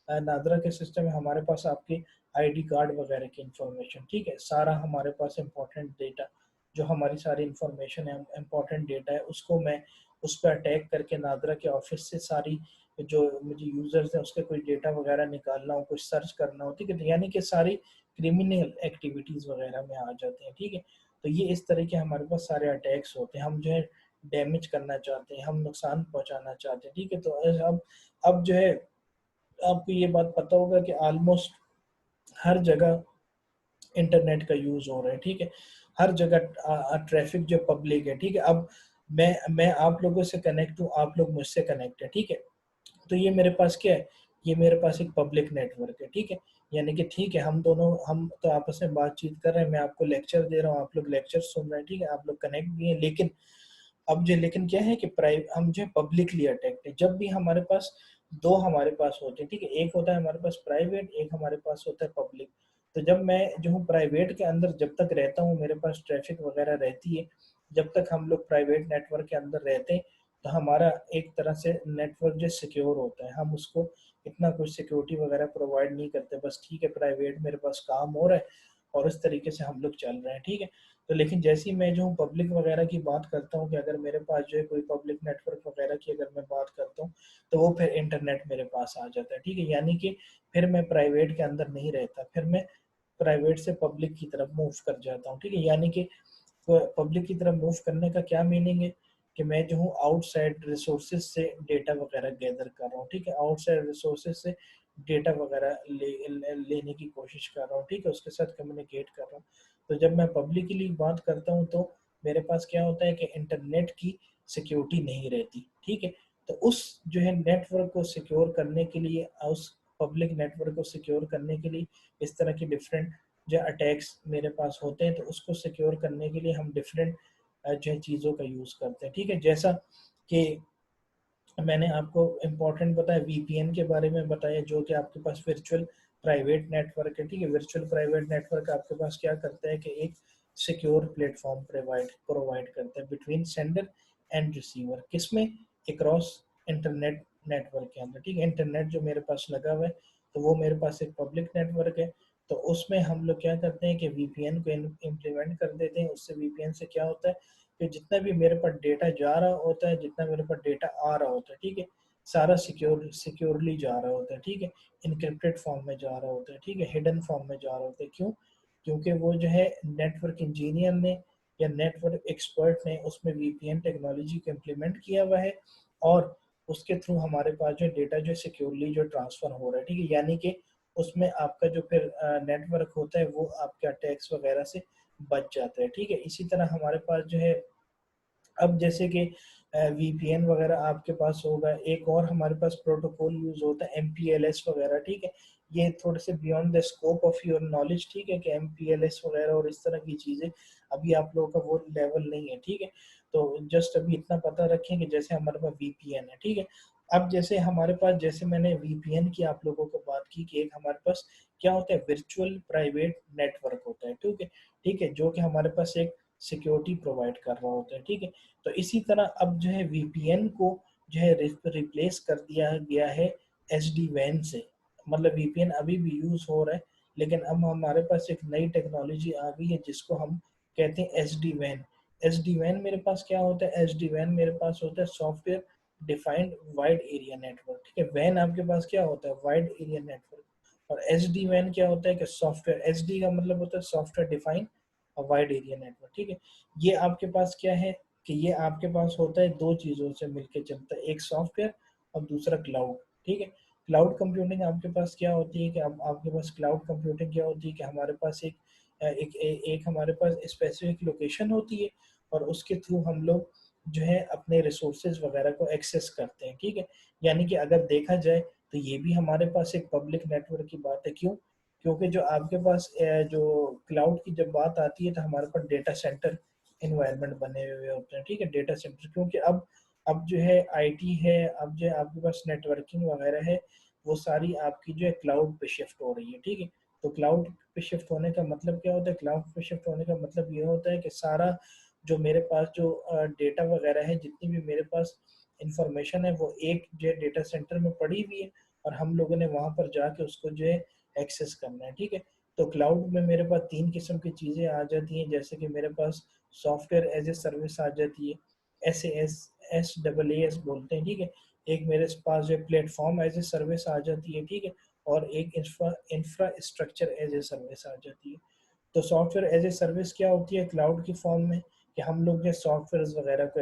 Speaker 2: नादरा के सिस्टम में हमारे पास आपके आईडी कार्ड वगैरह की इंफॉर्मेशन, ठीक है, सारा हमारे पास इंपॉर्टेंट डेटा, जो हमारी सारी इंफॉर्मेशन है, इंपॉर्टेंट डेटा है, उसको मैं उस पर अटैक करके नादरा के ऑफिस से सारी जो मुझे यूजर्स हैं उसके कोई डेटा वगैरह निकालना हो, कुछ सर्च करना हो, ठीक है, तो यानी कि सारी क्रिमिनल एक्टिविटीज़ वगैरह में आ जाते हैं, ठीक है। तो ये इस तरह के हमारे पास सारे अटैक्स होते हैं। हम जो है डैमेज करना चाहते हैं, हम नुकसान पहुंचाना चाहते हैं, ठीक है। तो अब जो है आपको ये बात पता होगा कि ऑलमोस्ट हर जगह इंटरनेट का यूज हो रहा है, ठीक है। हर जगह ट्रैफिक जो पब्लिक है, ठीक है। अब मैं आप लोगों से कनेक्ट हूँ, आप लोग मुझसे कनेक्ट है, ठीक है। तो ये मेरे पास क्या है, ये मेरे पास एक पब्लिक नेटवर्क है, ठीक है। यानी कि ठीक है, हम तो आपस में बातचीत कर रहे हैं, मैं आपको लेक्चर दे रहा हूँ, आप लोग लेक्चर सुन रहे हैं, ठीक है, आप लोग कनेक्ट भी हैं। लेकिन क्या है कि हम जो पब्लिकली अटैक्ट है। जब भी हमारे पास दो हमारे पास होते हैं, ठीक है, एक होता है हमारे पास प्राइवेट, एक हमारे पास होता है पब्लिक। तो जब मैं जो हूँ प्राइवेट के अंदर जब तक रहता हूँ, मेरे पास ट्रैफिक वगैरह रहती है, जब तक हम लोग प्राइवेट नेटवर्क के अंदर रहते हैं, तो हमारा एक तरह से नेटवर्क जो सिक्योर होता है। हम उसको इतना कुछ सिक्योरिटी वगैरह प्रोवाइड नहीं करते, बस ठीक है प्राइवेट मेरे पास काम हो रहा है और इस तरीके से हम लोग चल रहे हैं, ठीक है। तो लेकिन जैसे ही मैं जो हूँ पब्लिक वगैरह की बात करता हूँ कि अगर मेरे पास जो है कोई पब्लिक नेटवर्क वगैरह की अगर मैं बात करता हूँ, तो वो फिर इंटरनेट मेरे पास आ जाता है, ठीक है। यानी कि फिर मैं प्राइवेट के अंदर नहीं रहता, फिर मैं प्राइवेट से पब्लिक की तरफ मूव कर जाता हूँ, ठीक है। यानी कि पब्लिक की तरफ मूव करने का क्या मीनिंग है कि मैं जो हूँ आउटसाइड रिसोर्सेज से डेटा वगैरह गैदर कर रहा हूँ, ठीक है। आउटसाइड रिसोर्सेज से डेटा वगैरह लेने की कोशिश कर रहा हूँ, ठीक है, उसके साथ कम्युनिकेट कर रहा हूँ। तो जब मैं पब्लिकली बात करता हूँ तो मेरे पास क्या होता है कि इंटरनेट की सिक्योरिटी नहीं रहती, ठीक है। तो उस जो है नेटवर्क को सिक्योर करने के लिए, उस पब्लिक नेटवर्क को सिक्योर करने के लिए इस तरह की डिफरेंट जो अटैक्स मेरे पास होते हैं, तो उसको सिक्योर करने के लिए हम डिफरेंट जो है चीज़ों का यूज़ करते हैं, ठीक है। जैसा कि मैंने आपको इम्पोर्टेंट बताया, वीपीएन के बारे में बताया, जो कि आपके पास वर्चुअल प्राइवेट नेटवर्क है, ठीक है। वर्चुअल प्राइवेट नेटवर्क आपके पास क्या करता है कि एक सिक्योर प्लेटफॉर्म प्रोवाइड करता है बिटवीन सेंडर एंड रिसीवर, किसमें, अक्रॉस इंटरनेट नेटवर्क के अंदर, ठीक है। इंटरनेट जो मेरे पास लगा हुआ है, तो वो मेरे पास एक पब्लिक नेटवर्क है। तो उसमें हम लोग क्या करते हैं कि वीपीएन को इम्प्लीमेंट कर देते हैं। उससे वीपीएन से क्या होता है कि जितना भी मेरे पास डेटा जा रहा होता है, जितना मेरे पास डेटा आ रहा होता है, ठीक है, सारा सिक्योरली जा रहा होता है, ठीक है। इनक्रिप्टेड फॉर्म में जा रहा होता है, ठीक है, हिडन फॉर्म में जा रहा होता है। क्यों? क्योंकि वो जो है नेटवर्क इंजीनियर ने या नेटवर्क एक्सपर्ट ने उसमें वीपीएन टेक्नोलॉजी को इम्प्लीमेंट किया हुआ है, और उसके थ्रू हमारे पास जो डेटा जो सिक्योरली जो ट्रांसफर हो रहा है, ठीक है। यानी कि उसमें आपका जो फिर नेटवर्क होता है वो आपके अटैक्स वगैरह से बच जाता है, ठीक है। इसी तरह हमारे पास जो है, अब जैसे कि वीपीएन वगैरह आपके पास होगा, एक और हमारे पास प्रोटोकॉल यूज होता है एमपीएलएस वगैरह, ठीक है। ये थोड़े से beyond the scope of your knowledge, ठीक है, कि एमपीएलएस वगैरह और इस तरह की चीज़ें अभी आप लोगों का वो लेवल नहीं है, ठीक है। तो जस्ट अभी इतना पता रखें कि जैसे हमारे पास वीपीएन है, ठीक है। अब जैसे हमारे पास, जैसे मैंने वीपीएन की आप लोगों को बात की कि एक हमारे पास क्या होता है, वर्चुअल प्राइवेट नेटवर्क होता है, ठीक है, जो कि हमारे पास एक सिक्योरिटी प्रोवाइड कर रहा होता है, ठीक है। तो इसी तरह अब जो है वीपीएन को जो है रिप्लेस कर दिया गया है एसडी वैन से। मतलब वीपीएन अभी भी यूज हो रहा है, लेकिन अब हमारे पास एक नई टेक्नोलॉजी आ गई है जिसको हम कहते हैं एसडी वैन। एसडी वैन मेरे पास क्या होता है, एसडी वैन मेरे पास होता है software defined wide area network, ठीक है। वैन आपके पास क्या होता है, वाइड एरिया नेटवर्क, और एसडी वैन क्या होता है कि सॉफ्टवेयर, एसडी का मतलब होता है software defined wide area network, ठीक है। ये आपके पास क्या है कि ये आपके पास होता है दो चीज़ों से मिलके चलता है, एक सॉफ्टवेयर और दूसरा क्लाउड, ठीक है। क्लाउड कंप्यूटिंग आपके पास क्या होती है कि अब आपके पास क्लाउड कंप्यूटिंग क्या होती है कि हमारे पास एक हमारे पास स्पेसिफिक लोकेशन होती है, और उसके थ्रू हम लोग जो है अपने रिसोर्सेज वगैरह को एक्सेस करते हैं, ठीक है। यानी कि अगर देखा जाए तो ये भी हमारे पास एक पब्लिक नेटवर्क की बात है। क्यों? क्योंकि जो आपके पास जो क्लाउड की जब बात आती है तो हमारे पास डेटा सेंटर इन्वायरमेंट बने हुए होते हैं, ठीक है, डेटा सेंटर। क्योंकि अब जो है आईटी है, अब जो है आपके पास नेटवर्किंग वगैरह है, वो सारी आपकी जो है क्लाउड पे शिफ्ट हो रही है, ठीक है। तो क्लाउड पे शिफ्ट होने का मतलब क्या होता है, क्लाउड पे शिफ्ट होने का मतलब ये होता है कि सारा जो मेरे पास जो डेटा वगैरह है, जितनी भी मेरे पास इंफॉर्मेशन है, वो एक जो है डेटा सेंटर में पड़ी हुई है, और हम लोगों ने वहाँ पर जाके उसको जो है एक्सेस करना है, ठीक है। तो क्लाउड में मेरे पास तीन किस्म की चीज़ें आ जाती हैं, जैसे कि मेरे पास सॉफ्टवेयर एज ए सर्विस आ जाती है, SaaS बोलते हैं, ठीक है। एक मेरे पास जो प्लेटफॉर्म एज ए सर्विस आ जाती है, ठीक है, और एक इंफ्रास्ट्रक्चर एज ए सर्विस आ जाती है। तो सॉफ्टवेयर एज ए सर्विस क्या होती है क्लाउड की फॉर्म में, कि हम लोग जो सॉफ्टवेयर वगैरह को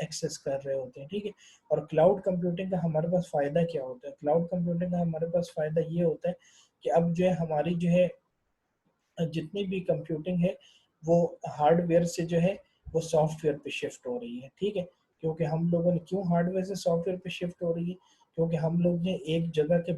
Speaker 2: एक्सेस कर रहे होते हैं, ठीक है। और क्लाउड कंप्यूटिंग का हमारे पास फ़ायदा क्या होता है? क्लाउड कंप्यूटिंग का हमारे पास फ़ायदा ये होता है कि अब जो है हमारी जो है जितनी भी कंप्यूटिंग है वो हार्डवेयर से जो है वो सॉफ्टवेयर पे शिफ्ट हो रही है, ठीक है। क्योंकि हम लोगों ने क्यों हार्डवेयर से सॉफ्टवेयर पे शिफ्ट हो रही है? क्योंकि हम लोग ने एक जगह पे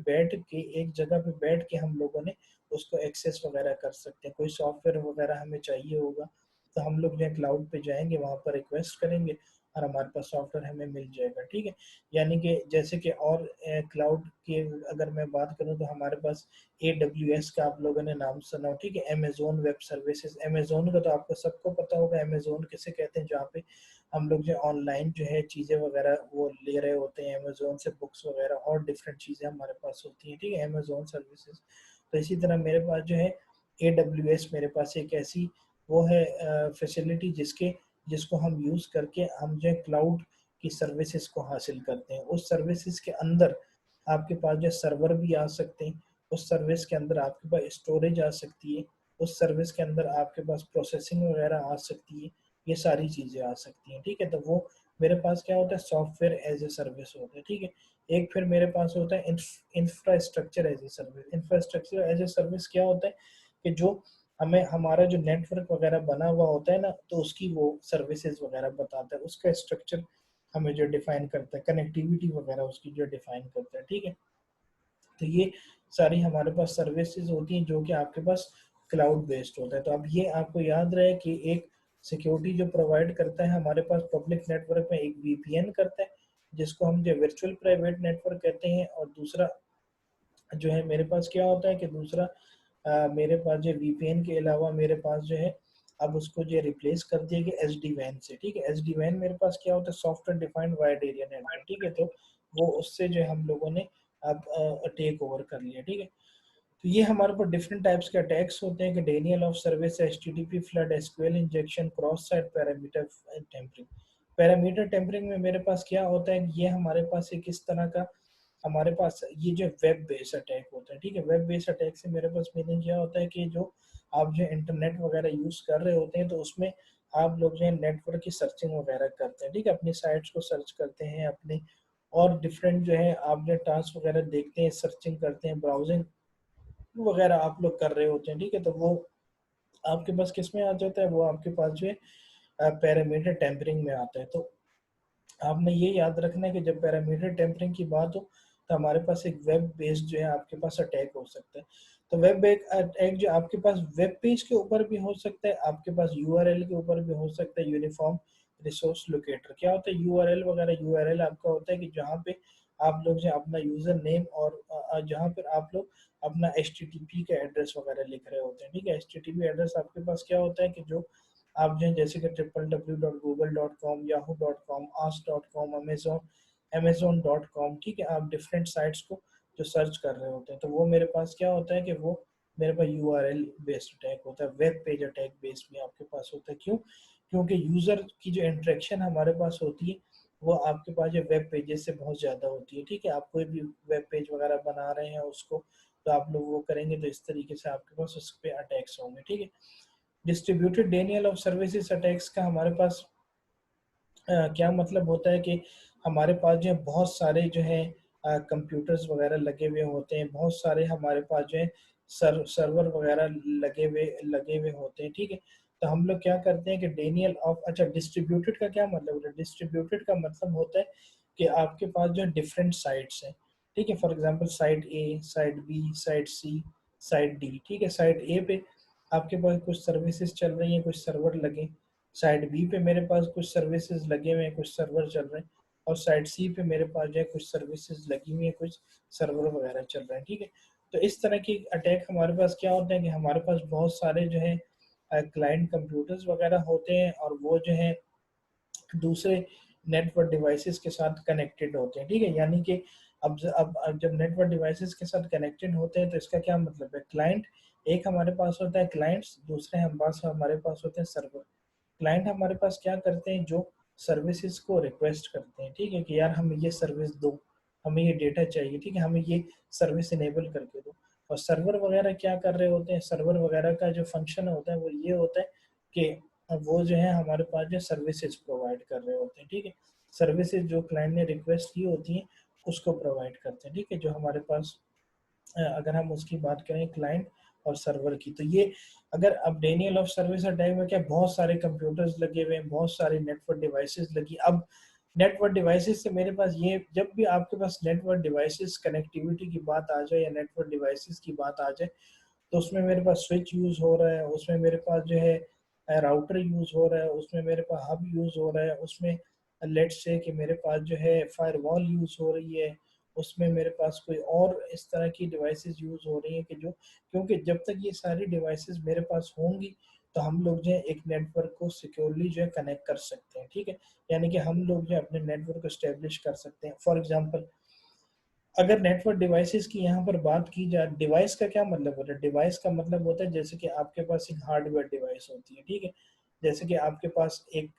Speaker 2: बैठ के हम लोगों ने उसको एक्सेस वगैरह कर सकते हैं। कोई सॉफ्टवेयर वगैरह हमें चाहिए होगा तो हम लोग जो है क्लाउड पे जाएंगे, वहाँ पर रिक्वेस्ट करेंगे और हमारे पास सॉफ्टवेयर हमें मिल जाएगा, ठीक है। यानी कि जैसे कि और क्लाउड की अगर मैं बात करूँ तो हमारे पास AWS का आप लोगों ने नाम सुना हो, ठीक है। अमेजोन वेब सर्विसेज, अमेजोन का तो आपको सबको पता होगा, अमेजोन किसे कहते हैं, जहाँ पे हम लोग जो ऑनलाइन जो है चीज़ें वगैरह वो ले रहे होते हैं, अमेजोन से बुक्स वगैरह और डिफरेंट चीज़ें हमारे पास होती हैं, ठीक है, अमेजोन सर्विसेज। तो इसी तरह मेरे पास जो है AWS मेरे पास एक ऐसी वो है फैसिलिटी जिसको हम यूज़ करके हम जो है क्लाउड की सर्विसेज को हासिल करते हैं। उस सर्विसेज के अंदर आपके पास जो सर्वर भी आ सकते हैं, उस सर्विस के अंदर आपके पास स्टोरेज आ सकती है, उस सर्विस के अंदर आपके पास प्रोसेसिंग वगैरह आ सकती है, ये सारी चीज़ें आ सकती हैं, ठीक है। तो वो मेरे पास क्या होता है, सॉफ्टवेयर एज ए सर्विस होता है, ठीक है। एक फिर मेरे पास होता है infrastructure as a service. Infrastructure as a service क्या होता है कि जो हमें हमारा जो नेटवर्क वगैरह बना हुआ होता है ना, तो उसकी वो सर्विसेज वगैरह बताता है, उसका स्ट्रक्चर हमें जो डिफाइन करता है, कनेक्टिविटी वगैरह उसकी जो डिफाइन करता है, ठीक है। तो ये सारी हमारे पास सर्विसेज होती हैं जो कि आपके पास क्लाउड बेस्ड होता है। तो अब ये आपको याद रहे कि एक सिक्योरिटी जो प्रोवाइड करता है हमारे पास पब्लिक नेटवर्क में, एक VPN करता है जिसको हम जो वर्चुअल प्राइवेट नेटवर्क कहते हैं, और दूसरा जो है मेरे पास क्या होता है कि दूसरा मेरे पास जो VPN के अलावा मेरे पास जो है अब उसको जो रिप्लेस कर दिया गया SD-WAN से, ठीक है। SD-WAN मेरे पास क्या होता है, software defined wide area network, ठीक है। तो वो उससे जो है हम लोगों ने अब टेक ओवर कर लिया, ठीक है। तो ये हमारे पास डिफरेंट टाइप्स के अटैक्स होते हैं कि denial of service, HTTP flood, SQL injection, cross site parameter tampering. Parameter tampering में मेरे पास क्या होता है, ये हमारे पास एक इस तरह का हमारे पास ये जो वेब बेस्ड अटैक होता है, ठीक है। वेब बेस्ड अटैक से मेरे पास मीनिंग क्या होता है कि जो आप जो इंटरनेट वगैरह यूज कर रहे होते हैं तो उसमें आप लोग जो है नेटवर्क की सर्चिंग वगैरह करते हैं, ठीक है। अपनी साइट्स को सर्च करते हैं, अपने और डिफरेंट जो है आप जो टास्क वगैरह देखते हैं, सर्चिंग करते हैं, ब्राउजिंग वगैरह आप लोग कर रहे होते हैं, ठीक है। तो वो आपके पास किस में आ जाता है, वो आपके पास जो है पैरामीटर टेम्परिंग में आता है। तो आपने ये याद रखना है कि जब पैरामीटर टेम्परिंग की बात हो तो हमारे पास एक वेब बेस्ड जो है आपके पास अटैक हो सकता है। तो वेब अटैक जो आपके पास वेब पेज के ऊपर भी हो सकता है, आपके पास URL के ऊपर भी हो सकता है। यूनिफॉर्म रिसोर्स लोकेटर क्या होता है, URL वगैरह, URL आपका होता है कि जहाँ पे आप लोग जो अपना यूजर नेम और जहाँ पर आप लोग अपना HTTP का एड्रेस वगैरह लिख रहे होते हैं, ठीक है। HTTP एड्रेस आपके पास क्या होता है कि जो आप जो जैसे कि www.google.com, yahoo.com, ask.com, amazon.com, ठीक है। आप डिफरेंट साइट्स को जो सर्च कर रहे होते हैं तो वो मेरे पास क्या होता है कि वो मेरे पास URL बेस्ड अटैक होता है, वेब पेज अटैक बेस्ड भी आपके पास होता है। क्यों? क्योंकि यूज़र की जो इंटरेक्शन हमारे पास होती है वो आपके पास जो वेब पेजेस से बहुत ज़्यादा होती है, ठीक है। आप कोई भी वेब पेज वगैरह बना रहे हैं उसको तो आप लोग वो करेंगे तो इस तरीके से आपके पास उस पर अटैक्स होंगे, ठीक है। Distributed Daniel of services attacks का हमारे पास क्या मतलब होता है कि हमारे पास जो है बहुत सारे जो है कंप्यूटर्स वगैरह लगे हुए होते हैं, बहुत सारे हमारे पास जो है सर्वर वगैरह लगे हुए होते हैं, ठीक है। तो हम लोग क्या करते हैं कि डेनियल ऑफ, अच्छा डिस्ट्रीब्यूटेड का क्या मतलब होता है, डिस्ट्रीब्यूटेड का मतलब होता है कि आपके पास जो डिफरेंट साइट्स हैं, ठीक है। For example site A, site B, site C, site D, ठीक है। साइट A पे आपके पास कुछ सर्विसेज चल रही हैं, कुछ सर्वर लगे, साइट बी पे मेरे पास कुछ सर्विसेज लगे हुए हैं, कुछ सर्वर चल रहे हैं, और साइट सी पे मेरे पास जो है कुछ सर्विसेज लगी हुई हैं, कुछ सर्वर वगैरह चल रहे हैं, ठीक है। तो इस तरह की अटैक हमारे पास क्या होता है कि हमारे पास बहुत सारे जो है क्लाइंट कंप्यूटर्स वगैरह होते हैं और वो जो है दूसरे नेटवर्क डिवाइसेस के साथ कनेक्टेड होते हैं, ठीक है। यानी कि अब जब नेटवर्क डिवाइसेस के साथ कनेक्टेड होते हैं तो इसका क्या मतलब है, क्लाइंट एक हमारे पास होता है क्लाइंट्स, दूसरे हमारे पास होते हैं सर्वर। क्लाइंट हमारे पास क्या करते हैं, जो सर्विसेज को रिक्वेस्ट करते हैं, ठीक है, कि यार हमें ये सर्विस दो, हमें ये डेटा चाहिए, ठीक है, हमें ये सर्विस इनेबल करके दो। और सर्वर वगैरह क्या कर रहे होते हैं, सर्वर वगैरह का जो फंक्शन होता है वो ये होता है कि वो जो है हमारे पास जो सर्विसेज प्रोवाइड कर रहे होते हैं, ठीक है। सर्विसेज जो क्लाइंट ने रिक्वेस्ट की होती हैं उसको प्रोवाइड करते हैं, ठीक है। जो हमारे पास अगर हम उसकी बात करें क्लाइंट और सर्वर की, तो ये अगर अब डेनियल ऑफ सर्विस अटैक में क्या बहुत सारे कंप्यूटर्स लगे हुए हैं, बहुत सारे नेटवर्क डिवाइसेस लगी। अब नेटवर्क डिवाइसेस से मेरे पास ये, जब भी आपके पास नेटवर्क डिवाइसेस कनेक्टिविटी की बात आ जाए या नेटवर्क डिवाइसेस की बात आ जाए, तो उसमें मेरे पास स्विच यूज हो रहा है, उसमें मेरे पास जो है राउटर यूज हो रहा है, उसमें मेरे पास हब यूज हो रहा है, उसमें लेट्स से कि मेरे पास जो है फायरवॉल यूज हो रही है, उसमें मेरे पास कोई और इस तरह की डिवाइसेस यूज हो रही हैं कि जो, क्योंकि जब तक ये सारी डिवाइसेस मेरे पास होंगी तो हम लोग जो है एक नेटवर्क को सिक्योरली जो है कनेक्ट कर सकते हैं, ठीक है। यानी कि हम लोग जो है अपने नेटवर्क को स्टेब्लिश कर सकते हैं। फॉर एग्जांपल, अगर नेटवर्क डिवाइसेस की यहाँ पर बात की जाए, डिवाइस का क्या मतलब होता है? डिवाइस का मतलब होता है जैसे कि आपके पास एक हार्डवेयर डिवाइस होती है, ठीक है। जैसे कि आपके पास एक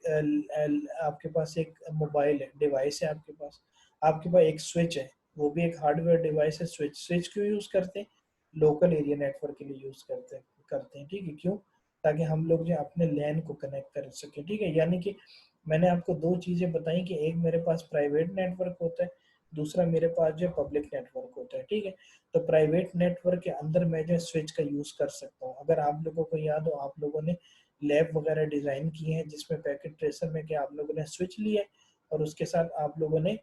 Speaker 2: मोबाइल है, डिवाइस है आपके पास एक स्विच है, वो भी एक हार्डवेयर डिवाइस है। स्विच क्यों यूज करते हैं? लोकल एरिया नेटवर्क के लिए यूज करते हैं, ठीक है। क्यों? ताकि हम लोग जो है अपने लैन को कनेक्ट कर सके, ठीक है। यानी कि मैंने आपको दो चीजें बताई कि एक मेरे पास प्राइवेट नेटवर्क होता है, दूसरा मेरे पास जो पब्लिक नेटवर्क होता है, ठीक है। तो प्राइवेट नेटवर्क के अंदर मैं जो स्विच का यूज कर सकता हूँ। अगर आप लोगों को याद हो, आप लोगों ने लैब वगैरह डिजाइन किए हैं जिसमें पैकेट ट्रेसर में क्या आप लोगों ने स्विच लिया है और उसके साथ आप लोगों ने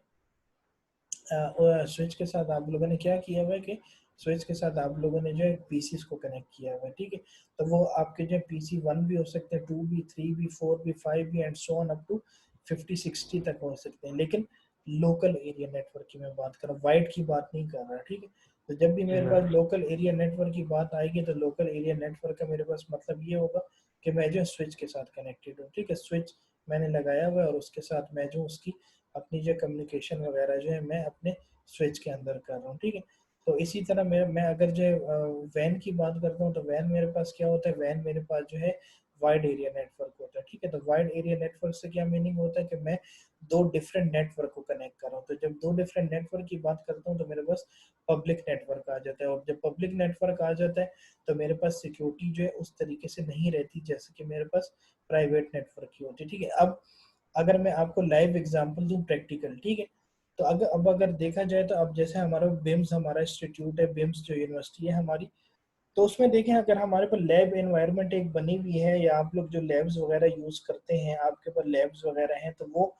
Speaker 2: स्विच के साथ आप लोगों ने क्या किया हुआ है कि स्विच के साथ आप लोगों ने जो है पीसीस को कनेक्ट किया हुआ है, ठीक है। तो वो आपके जो पीसी 1 भी हो सकते हैं, 2 भी, 3 भी, 4 भी, 5 भी and so on up to 50-60 तक हो सकते हैं। लेकिन लोकल एरिया नेटवर्क की मैं बात कर रहा हूँ, वाइड की बात नहीं कर रहा, ठीक है। तो जब भी मेरे पास लोकल एरिया नेटवर्क की बात आएगी तो लोकल एरिया नेटवर्क का मेरे पास मतलब ये होगा कि मैं जो स्विच के साथ कनेक्टेड हूँ, ठीक है। स्विच मैंने लगाया हुआ है और उसके साथ मैं जो उसकी अपनी जो कम्युनिकेशन वगैरह जो है मैं अपने स्विच के अंदर कर रहा हूँ, ठीक है। तो इसी तरह मैं अगर जो वैन की बात करता हूँ तो वैन मेरे पास क्या होता है? वैन मेरे पास जो है वाइड एरिया नेटवर्क होता है, ठीक है। तो वाइड एरिया नेटवर्क से क्या मीनिंग होता है कि मैं दो डिफरेंट नेटवर्क को कनेक्ट कर रहा हूँ। तो जब दो डिफरेंट नेटवर्क की बात करता हूँ तो मेरे पास पब्लिक नेटवर्क आ जाता है, और जब पब्लिक नेटवर्क आ जाता है तो मेरे पास सिक्योरिटी जो है उस तरीके से नहीं रहती जैसे कि मेरे पास प्राइवेट नेटवर्क की होती है, ठीक है। अब अगर मैं आपको लाइव एग्जांपल दूं प्रैक्टिकल, ठीक है। तो अगर देखा जाए तो अब जैसे हमारा बिम्स, हमारा इंस्टीट्यूट है, बिम्स जो यूनिवर्सिटी है हमारी, तो उसमें देखें अगर हमारे पास लैब एनवायरनमेंट एक बनी हुई है या आप लोग जो लैब्स वगैरह यूज करते हैं, आपके पास लैब्स वगैरह हैं, तो वो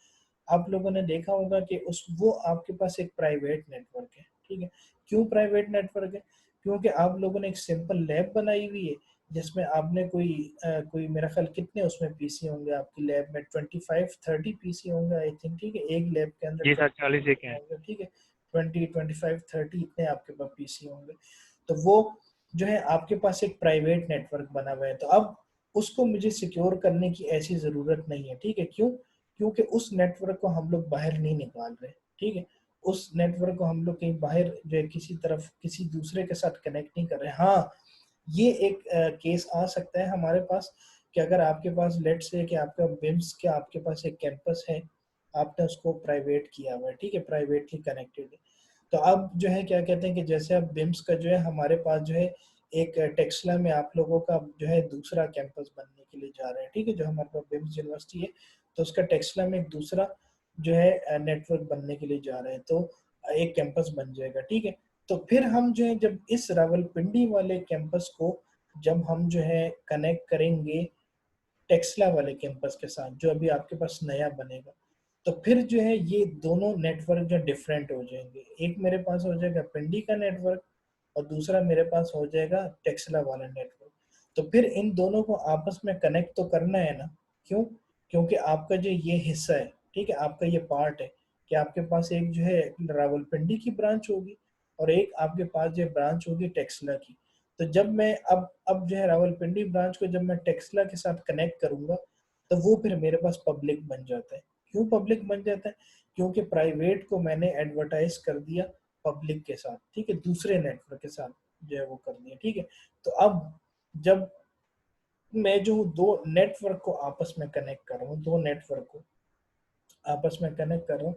Speaker 2: आप लोगों ने देखा होगा कि वो आपके पास एक प्राइवेट नेटवर्क है, ठीक है। क्यों प्राइवेट नेटवर्क है? क्योंकि आप लोगों ने एक सिंपल लैब बनाई हुई है जिसमें आपने कोई मेरा ख्याल कितने उसमें पीसी होंगे आपकी लैब में, 25-30 पीसी होंगे आई थिंक, ठीक है। एक लैब के अंदर
Speaker 1: जी सर,
Speaker 2: 20
Speaker 1: 40 एक हैं।
Speaker 2: होंगे, ठीक है। 20-25-30 इतने आपके पास पीसी होंगे। तो वो जो है आपके पास एक प्राइवेट नेटवर्क बना हुआ है। तो अब उसको मुझे सिक्योर करने की ऐसी जरूरत नहीं है, ठीक है। क्यों? क्योंकि उस नेटवर्क को हम लोग बाहर नहीं निकाल रहे, ठीक है। उस नेटवर्क को हम लोग कहीं बाहर जो है किसी तरफ किसी दूसरे के साथ कनेक्ट नहीं कर रहे। हाँ, ये एक केस आ सकता है हमारे पास कि अगर आपके पास लेट्स से कि आपका बिम्स के आपके पास एक कैंपस है, आपने उसको प्राइवेट किया हुआ है, ठीक है, प्राइवेटली कनेक्टेड है। तो अब जो है क्या कहते हैं कि जैसे अब बिम्स का जो है हमारे पास जो है एक टेक्सला में आप लोगों का जो है दूसरा कैंपस बनने के लिए जा रहा है, ठीक है। जो हमारे पास बिम्स यूनिवर्सिटी है तो उसका टेक्सला में एक दूसरा जो है नेटवर्क बनने के लिए जा रहा है, तो एक कैंपस बन जाएगा, ठीक है। तो फिर हम जो है जब इस रावलपिंडी वाले कैंपस को जब हम जो है कनेक्ट करेंगे टेक्सला वाले कैंपस के साथ जो अभी आपके पास नया बनेगा, तो फिर जो है ये दोनों नेटवर्क जो डिफरेंट हो जाएंगे। एक मेरे पास हो जाएगा पिंडी का नेटवर्क और दूसरा मेरे पास हो जाएगा टेक्सला वाला नेटवर्क। तो फिर इन दोनों को आपस में कनेक्ट तो करना है ना। क्यों? क्योंकि आपका जो ये हिस्सा है, ठीक है, आपका ये पार्ट है कि आपके पास एक जो है रावलपिंडी की ब्रांच होगी और एक आपके पास जो ब्रांच होगी टेक्सला की। तो जब मैं अब जो है रावलपिंडी ब्रांच को जब मैं टेक्सला के साथ कनेक्ट करूंगा तो वो फिर मेरे पास पब्लिक बन जाता है। क्यों पब्लिक बन जाता है? क्योंकि प्राइवेट को मैंने एडवर्टाइज कर दिया पब्लिक के साथ, ठीक है, दूसरे नेटवर्क के साथ जो है वो कर दिया, ठीक है। तो अब जब मैं जो दो नेटवर्क को आपस में कनेक्ट कर रहा हूँ, दो नेटवर्क को आपस में कनेक्ट कर रहा हूँ,